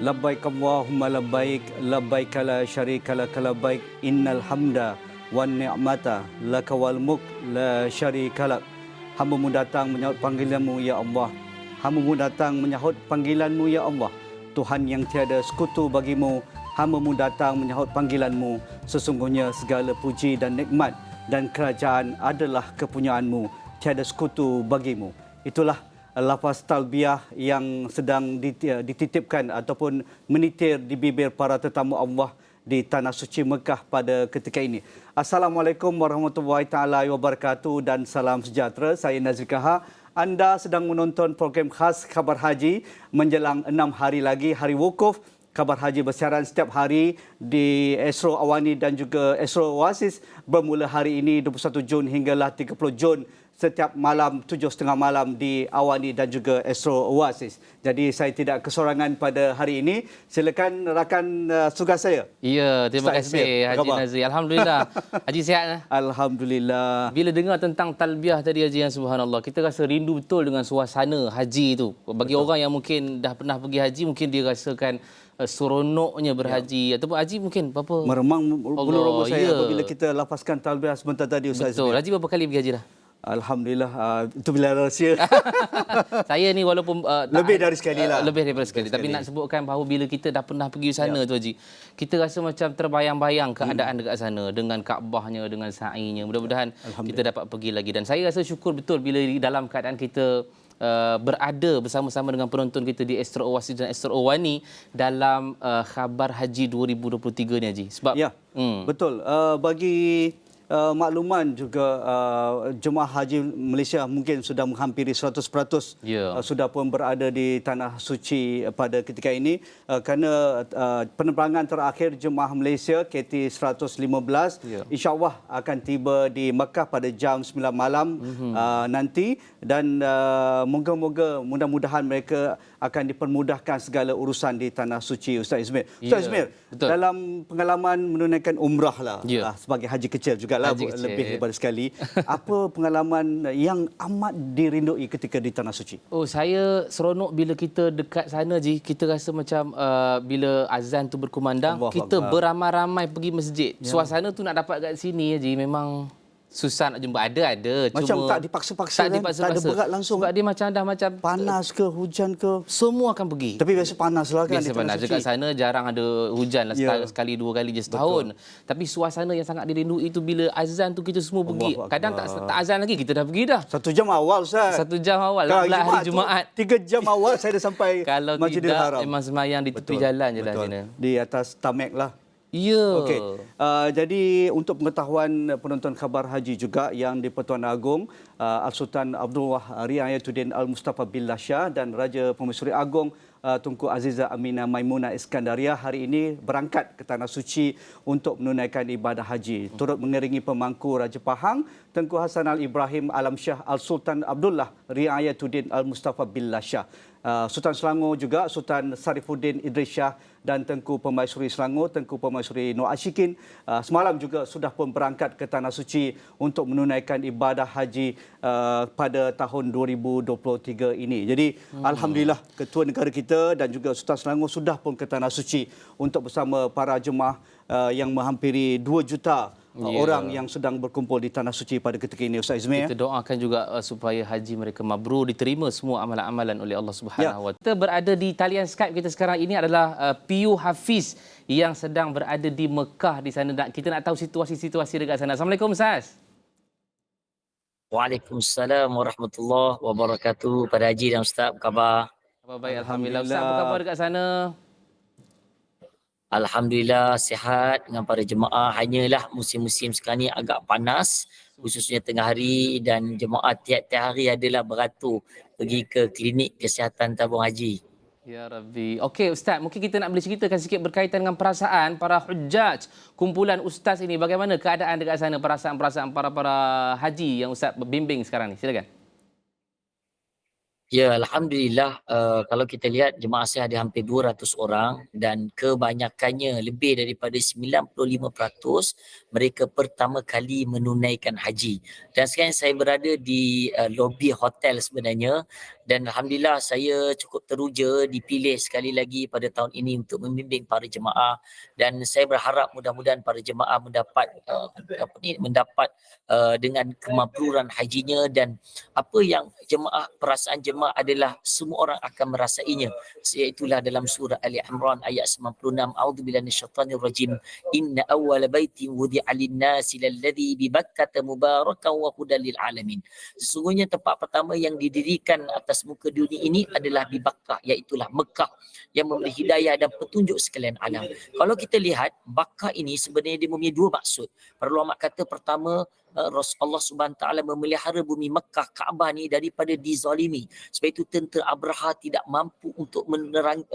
labbaik Allahumma labbaik, labbaik la syarika lak labbaik, innal hamda wan ni'mata laka wal mulk la syarika lak. Hamba-Mu datang menyahut panggilan-Mu ya Allah. Hamba-Mu datang menyahut panggilan-Mu ya Allah. Tuhan yang tiada sekutu bagi-Mu, hamba-Mu datang menyahut panggilan-Mu. Sesungguhnya segala puji dan nikmat dan kerajaan adalah kepunyaan-Mu, tiada sekutu bagi-Mu. Itulah lafaz talbiyah yang sedang dititipkan ataupun menitir di bibir para tetamu Allah di Tanah Suci Mekah pada ketika ini. Assalamualaikum warahmatullahi taala wabarakatuh dan salam sejahtera. Saya Nazri Kaha. Anda sedang menonton program khas Khabar Haji menjelang 6 hari lagi hari wukuf. Khabar Haji bersiaran setiap hari di Astro Awani dan juga Astro Oasis bermula hari ini 21 Jun hinggalah 30 Jun setiap malam 7.30 malam di Awani dan juga Astro Oasis. Jadi saya tidak kesorangan pada hari ini. Silakan rakan tugas saya. Ya, terima Ustaz kasih Ismail. Haji Nazri. Alhamdulillah. Haji sihat? Alhamdulillah. Bila dengar tentang talbiyah tadi Haji, yang subhanallah, kita rasa rindu betul dengan suasana haji itu. Bagi betul. Orang yang mungkin dah pernah pergi haji, mungkin dia rasakan seronoknya berhaji ataupun haji mungkin berapa meremang bulu roma saya apabila kita lafazkan talbiyah sebentar tadi Ustaz. Betul. Haji berapa kali pergi haji dah? Alhamdulillah, itu bila rahsia. Saya ni walaupun lebih dari sekali lah. Lebih daripada sekali. Tapi nak sebutkan bahawa bila kita dah pernah pergi sana tu Haji, kita rasa macam terbayang-bayang keadaan dekat sana dengan Kaabahnya, dengan sa'inya. Mudah-mudahan kita dapat pergi lagi. Dan saya rasa syukur betul bila dalam keadaan kita berada bersama-sama dengan penonton kita di Astro Oasis dan Astro Awani dalam Khabar Haji 2023 ni Haji. Sebab betul. Bagi makluman juga jemaah haji Malaysia mungkin sudah menghampiri 100% sudah pun berada di Tanah Suci pada ketika ini kerana penerbangan terakhir jemaah Malaysia KT 115 insya-Allah akan tiba di Mekah pada jam 9 malam nanti dan mudah-mudahan mereka akan dipermudahkan segala urusan di Tanah Suci Ustaz Ismail. Ustaz Ismail, dalam pengalaman menunaikan umrah lah sebagai haji kecil juga lebih daripada sekali. Apa pengalaman yang amat dirindui ketika di Tanah Suci? Oh, saya seronok bila kita dekat sana Ji. Kita rasa macam bila azan tu berkumandang, kita beramai-ramai pergi masjid. Suasana tu nak dapat kat sini Ji memang susah nak jumpa. Ada macam cuma tak dipaksa-paksa kan? Tak ada berat langsung. Sebab dia macam dah macam panas ke hujan ke semua akan pergi. Tapi biasa panas lah kan. Biasa panas. Dekat sana jarang ada hujan lah, sekali dua kali je setahun. Tapi suasana yang sangat dirindui itu bila azan tu kita semua pergi. Kadang tak azan lagi kita dah pergi dah. 1 jam awal Ustaz. 1 jam awal lah hari Jumaat. 3 jam awal saya dah sampai Masjidil Haram. Kalau tidak memang semayang di tepi jalan je lah. Di atas tamek lah. Ya. Okey. Jadi untuk pengetahuan penonton Khabar Haji juga yang di Pertuan Agong Al-Sultan Abdullah Riayatuddin Al-Mustafa Billah Shah dan Raja Permaisuri Agong Tunku Azizah Aminah Maimunah Iskandariah hari ini berangkat ke Tanah Suci untuk menunaikan ibadah haji. Turut mengiringi pemangku Raja Pahang Tengku Hasan Al-Ibrahim Alam Shah Al-Sultan Abdullah Riayatuddin Al-Mustafa Billah Shah. Sultan Selangor juga Sultan Sarifuddin Idris Shah dan Tengku Permaisuri Selangor Tengku Permaisuri Nur Ashikin semalam juga sudah pun berangkat ke Tanah Suci untuk menunaikan ibadah haji pada tahun 2023 ini. Jadi alhamdulillah ketua negara kita dan juga Sultan Selangor sudah pun ke Tanah Suci untuk bersama para jemaah yang menghampiri 2 juta orang yang sedang berkumpul di Tanah Suci pada ketika ini Ustaz Ismail. Kita doakan juga supaya haji mereka mabrur, diterima semua amalan-amalan oleh Allah Subhanahu Wa Taala. Kita berada di talian Skype kita sekarang ini adalah PU Hafiz yang sedang berada di Mekah di sana. Kita nak tahu situasi-situasi dekat sana. Assalamualaikum Ustaz. Waalaikumsalam warahmatullahi wabarakatuh. Pada Haji dan Ustaz, apa khabar? Khabar baik, alhamdulillah. Ustaz, apa khabar dekat sana? Alhamdulillah sihat dengan para jemaah. Hanyalah musim-musim sekarang ni agak panas, khususnya tengah hari, dan jemaah tiap-tiap hari adalah beratur pergi ke klinik kesihatan tabung haji. Ya Rabbi. Okey Ustaz, mungkin kita nak boleh ceritakan sikit berkaitan dengan perasaan para hujjaj, kumpulan ustaz ini. Bagaimana keadaan dekat sana, perasaan-perasaan para haji yang Ustaz bimbing sekarang ni? Silakan. Ya, Alhamdulillah, kalau kita lihat jemaah saya ada hampir 200 orang dan kebanyakannya lebih daripada 95% mereka pertama kali menunaikan haji. Dan sekarang saya berada di lobi hotel sebenarnya Dan alhamdulillah saya cukup teruja dipilih sekali lagi pada tahun ini untuk membimbing para jemaah, dan saya berharap mudah-mudahan para jemaah mendapat dengan kemabruran hajinya, dan apa yang perasaan jemaah adalah semua orang akan merasainya, iaitulah dalam surah Ali Imran ayat 96, a'udzubillahi minasyaitanir rajim, inna awwala baitin wudi'a lin-nasi lalladzi bi Bakkah mubarakan wa hudan lil alamin. Sesungguhnya tempat pertama yang didirikan atas muka dunia ini adalah di Bakkah, iaitulah Mekah, yang memberi hidayah dan petunjuk sekalian alam. Kalau kita lihat Bakkah ini sebenarnya dia mempunyai dua maksud. Para ulama kata pertama, Allah Subhanahu Wa Taala memelihara bumi Mekah Kaabah ni daripada dizalimi. Sebab itu tentera Abraha tidak mampu untuk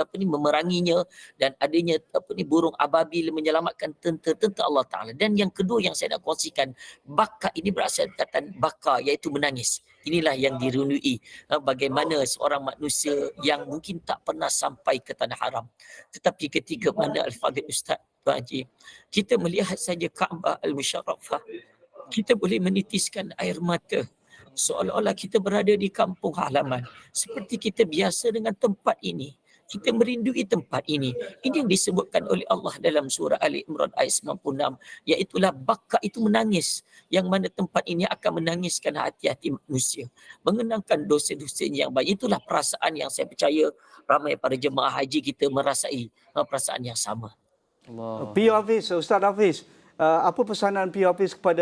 memeranginya, dan adanya burung ababil menyelamatkan tentera Allah Taala. Dan yang kedua yang saya nak kongsikan, Bakkah ini berasal dari kata baka, iaitu menangis. Inilah yang dirundui bagaimana seorang manusia yang mungkin tak pernah sampai ke tanah haram, tetapi ketika mana Al-Fadhil Ustaz Tuan Haji, kita melihat saja Kaabah Al-Musharrafah, kita boleh menitiskan air mata seolah-olah kita berada di kampung halaman, seperti kita biasa dengan tempat ini. Kita merindui tempat ini. Ini yang disebutkan oleh Allah dalam surah Ali Imran ayat 96, iaitulah Bakkah itu menangis, yang mana tempat ini akan menangiskan hati-hati manusia, mengenangkan dosa-dosanya yang baik. Itulah perasaan yang saya percaya ramai para jemaah haji kita merasai perasaan yang sama. P.O. Hafiz, Ustaz Hafiz, apa pesanan P.O. Hafiz kepada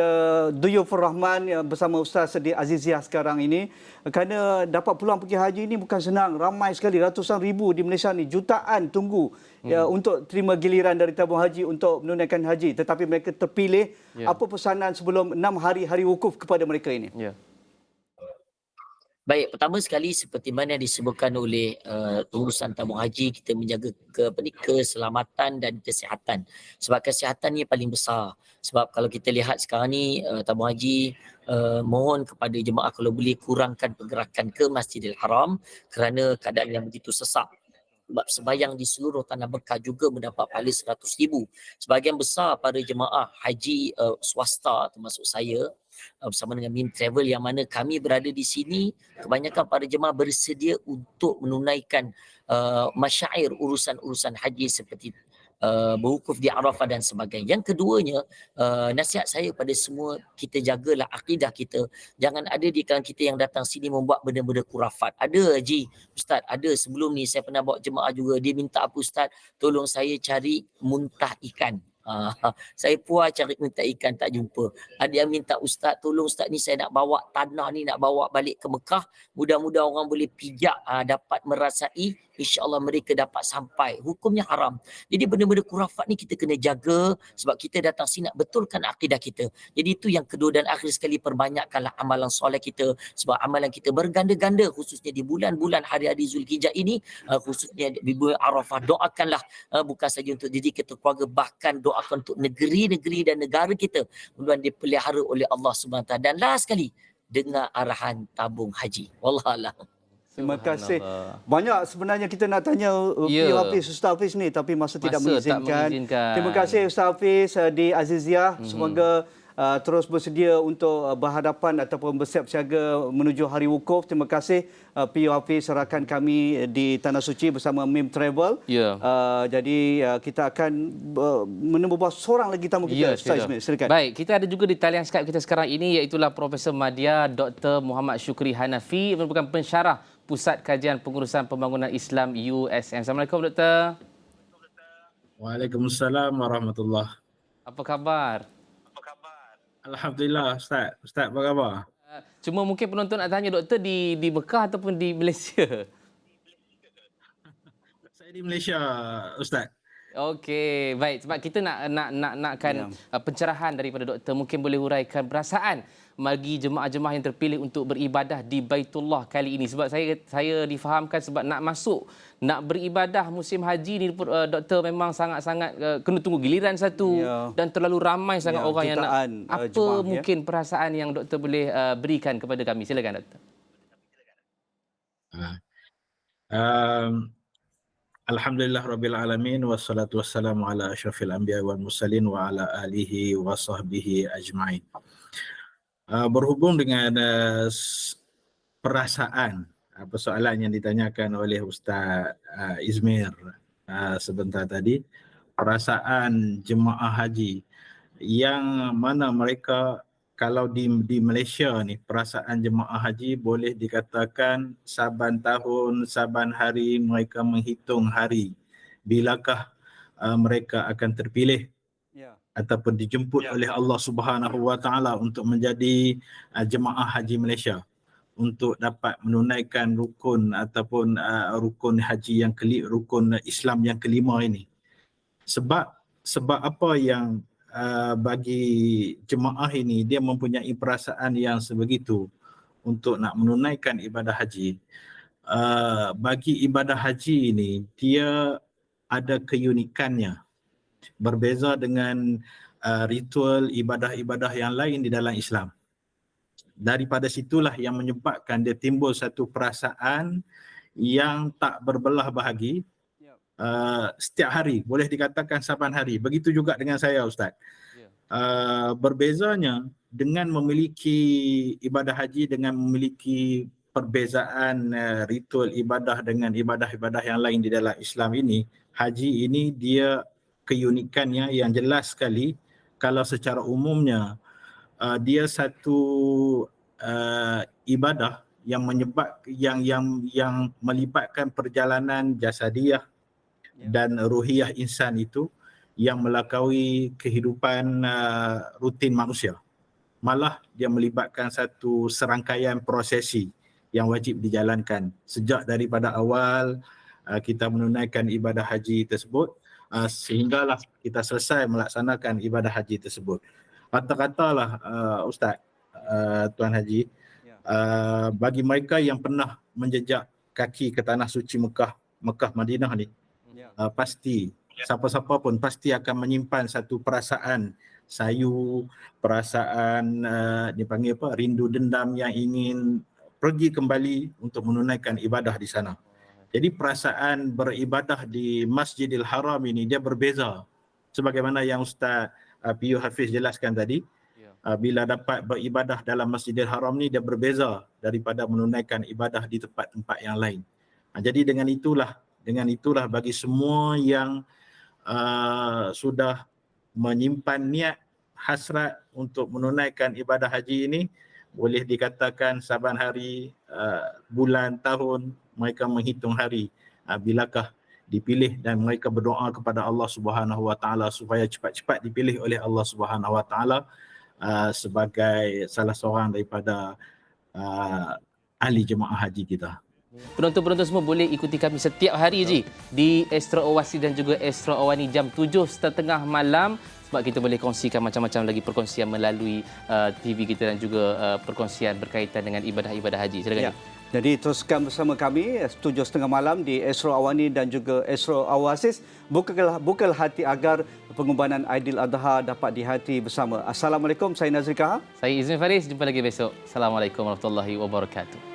Duyufur Rahman yang bersama Ustaz di Aziziyah sekarang ini? Kerana dapat peluang pergi haji ini bukan senang. Ramai sekali, ratusan ribu di Malaysia ni, jutaan tunggu untuk terima giliran dari tabung haji untuk menunaikan haji. Tetapi mereka terpilih. Apa pesanan sebelum 6 hari wukuf kepada mereka ini? Baik, pertama sekali seperti mana disebutkan oleh urusan tabung haji, kita menjaga keselamatan dan kesihatan. Sebab kesihatan ni paling besar. Sebab kalau kita lihat sekarang ni tabung haji mohon kepada jemaah kalau boleh kurangkan pergerakan ke Masjidil Haram kerana keadaan yang begitu sesak. Sebab sembahyang di seluruh tanah Mekah juga mendapat pahala 100,000. Sebahagian besar para jemaah haji swasta termasuk saya bersama dengan Mim Travel yang mana kami berada di sini, kebanyakan para jemaah bersedia untuk menunaikan masyair urusan-urusan haji seperti berwukuf di Arafah dan sebagainya. Yang keduanya, nasihat saya pada semua, kita jagalah akidah kita. Jangan ada di kalangan kita yang datang sini membuat benda-benda kurafat. Ada Haji, Ustaz, ada sebelum ni saya pernah bawa jemaah juga, dia minta apa Ustaz, tolong saya cari muntah ikan. Saya puas cari muntah ikan tak jumpa. Ada yang minta Ustaz, tolong Ustaz ni saya nak bawa tanah ni, nak bawa balik ke Mekah, mudah-mudahan orang boleh pijak, dapat merasai, insya-Allah mereka dapat sampai. Hukumnya haram. Jadi benda-benda kurafat ni kita kena jaga sebab kita datang sini nak betulkan akidah kita. Jadi itu yang kedua, dan akhir sekali perbanyakkanlah amalan soleh kita sebab amalan kita berganda-ganda khususnya di bulan-bulan hari-hari Zulhijjah ini, khususnya di bulan Arafah. Doakanlah bukan saja untuk diri kita, keluarga, bahkan doakan untuk negeri-negeri dan negara kita mudah-mudahan dipelihara oleh Allah Subhanahu Wa Taala. Dan last sekali, dengar arahan tabung haji. Wallahualam. Terima kasih. Banyak sebenarnya kita nak tanya P.O. Hafiz, Ustaz Hafiz ni, tapi masa tidak mengizinkan. Terima kasih Ustaz Hafiz di Aziziyah. Semoga terus bersedia untuk berhadapan ataupun bersiap siaga menuju hari wukuf. Terima kasih P.O. Hafiz, rakan kami di Tanah Suci bersama Mim Travel. Jadi kita akan menemu seorang lagi tamu kita. Ustaz Ismail, silakan. Baik, kita ada juga di talian Skype kita sekarang ini, iaitulah Profesor Madya Dr. Muhammad Syukri Hanafi, merupakan pensyarah Pusat Kajian Pengurusan Pembangunan Islam USM. Assalamualaikum Doktor. Waalaikumsalam warahmatullahi. Apa khabar? Alhamdulillah Ustaz. Ustaz apa khabar? Cuma mungkin penonton nak tanya Doktor di Mekah ataupun di Malaysia? Saya di Malaysia Ustaz. Okey, baik. Sebab kita nakkan pencerahan daripada Doktor, mungkin boleh huraikan perasaan bagi jemaah-jemaah yang terpilih untuk beribadah di Baitullah kali ini. Sebab saya difahamkan sebab nak beribadah musim haji ni, Doktor, memang sangat-sangat kena tunggu giliran satu dan terlalu ramai sangat orang yang nak. Apa jemaah, mungkin perasaan yang Doktor boleh berikan kepada kami? Silakan Doktor. Alhamdulillah Rabbil Alamin, wassalatu wassalamu ala asyrafil anbiya wal mursalin wa ala alihi wa sahbihi ajma'in. Berhubung dengan perasaan persoalan yang ditanyakan oleh Ustaz Izmir sebentar tadi, perasaan jemaah haji yang mana mereka kalau di Malaysia ni, perasaan jemaah haji boleh dikatakan saban tahun, saban hari mereka menghitung hari bilakah mereka akan terpilih ataupun dijemput oleh Allah Subhanahu Wa Taala untuk menjadi jemaah haji Malaysia, untuk dapat menunaikan rukun ataupun rukun haji yang rukun Islam yang kelima ini. Sebab apa yang bagi jemaah ini dia mempunyai perasaan yang sebegitu untuk nak menunaikan ibadah haji. Bagi ibadah haji ini dia ada keunikannya, berbeza dengan ritual ibadah-ibadah yang lain di dalam Islam. Daripada situlah yang menyebabkan dia timbul satu perasaan yang tak berbelah bahagi setiap hari, boleh dikatakan saban hari. Begitu juga dengan saya, Ustaz. Berbezanya dengan memiliki ibadah haji, dengan memiliki perbezaan ritual ibadah dengan ibadah-ibadah yang lain di dalam Islam ini, haji ini dia keunikannya yang jelas sekali. Kalau secara umumnya dia satu ibadah yang yang melibatkan perjalanan jasadiah dan ruhiyah insan itu yang melampaui kehidupan rutin manusia. Malah dia melibatkan satu serangkaian prosesi yang wajib dijalankan sejak daripada awal kita menunaikan ibadah haji tersebut sehinggalah kita selesai melaksanakan ibadah haji tersebut. Kata-katalah Ustaz, Tuan Haji, bagi mereka yang pernah menjejak kaki ke tanah suci Mekah Madinah ni, pasti siapa-siapa pun pasti akan menyimpan satu perasaan sayu, perasaan dipanggil apa, rindu dendam yang ingin pergi kembali untuk menunaikan ibadah di sana. Jadi perasaan beribadah di Masjidil Haram ini dia berbeza. Sebagaimana yang Ustaz Piyu Hafiz jelaskan tadi, bila dapat beribadah dalam Masjidil Haram ni dia berbeza daripada menunaikan ibadah di tempat-tempat yang lain. Jadi dengan itulah bagi semua yang sudah menyimpan niat hasrat untuk menunaikan ibadah haji ini, boleh dikatakan saban hari, bulan, tahun mereka menghitung hari bilakah dipilih, dan mereka berdoa kepada Allah Subhanahu Wa Taala supaya cepat-cepat dipilih oleh Allah Subhanahu Wa Taala sebagai salah seorang daripada ahli jemaah haji kita. Penonton-penonton semua boleh ikuti kami setiap hari je di Astro Oasis dan juga Astro Awani jam 7.30 malam, sebab kita boleh kongsikan macam-macam lagi perkongsian melalui TV kita dan juga perkongsian berkaitan dengan ibadah-ibadah haji. Silakan. Jadi teruskan bersama kami 7.30 malam di Astro Awani dan juga Astro Oasis. Bukalah hati agar pengubanan Aidil Adha dapat dihati bersama. Assalamualaikum, saya Nazri Kahar. Saya Izmir Faris, jumpa lagi besok. Assalamualaikum warahmatullahi wabarakatuh.